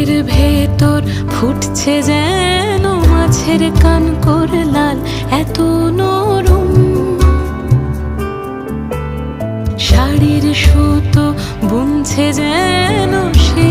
বুকের ভেতর ফুটছে যেন মাছের কান করে লাল, এত নরম। শাড়ির সুতো বুনছে যেন সে